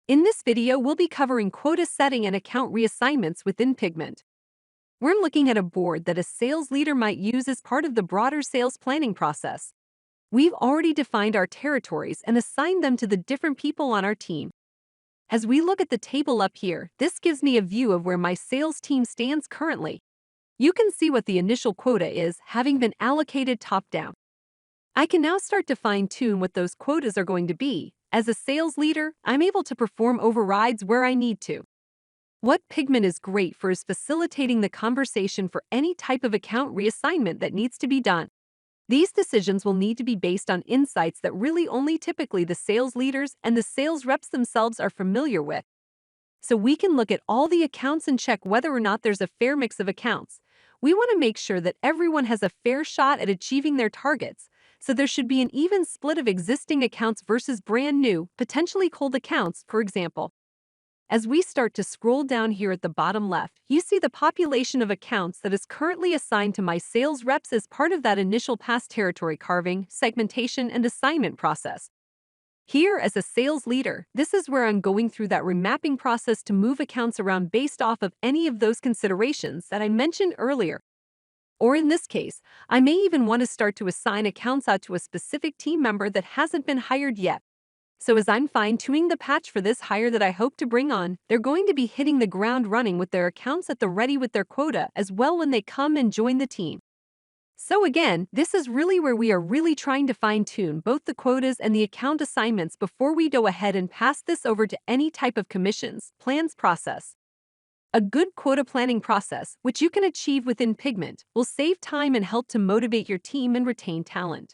In this video, we'll be covering quota setting and account reassignments within Pigment. We're looking at a board that a sales leader might use as part of the broader sales planning process. We've already defined our territories and assigned them to the different people on our team. As we look at the table up here, this gives me a view of where my sales team stands currently. You can see what the initial quota is, having been allocated top-down. I can now start to fine-tune what those quotas are going to be. As a sales leader, I'm able to perform overrides where I need to. What Pigment is great for is facilitating the conversation for any type of account reassignment that needs to be done. These decisions will need to be based on insights that really only typically the sales leaders and the sales reps themselves are familiar with. So we can look at all the accounts and check whether or not there's a fair mix of accounts. We want to make sure that everyone has a fair shot at achieving their targets, so there should be an even split of existing accounts versus brand new, potentially cold accounts, for example. As we start to scroll down here at the bottom left, you see the population of accounts that is currently assigned to my sales reps as part of that initial past territory carving, segmentation, and assignment process. Here, as a sales leader, this is where I'm going through that remapping process to move accounts around based off of any of those considerations that I mentioned earlier. Or in this case, I may even want to start to assign accounts out to a specific team member that hasn't been hired yet. So as I'm fine-tuning the patch for this hire that I hope to bring on, they're going to be hitting the ground running with their accounts at the ready with their quota as well when they come and join the team. So again, this is really where we are really trying to fine-tune both the quotas and the account assignments before we go ahead and pass this over to any type of commissions, plans process. A good quota planning process, which you can achieve within Pigment, will save time and help to motivate your team and retain talent.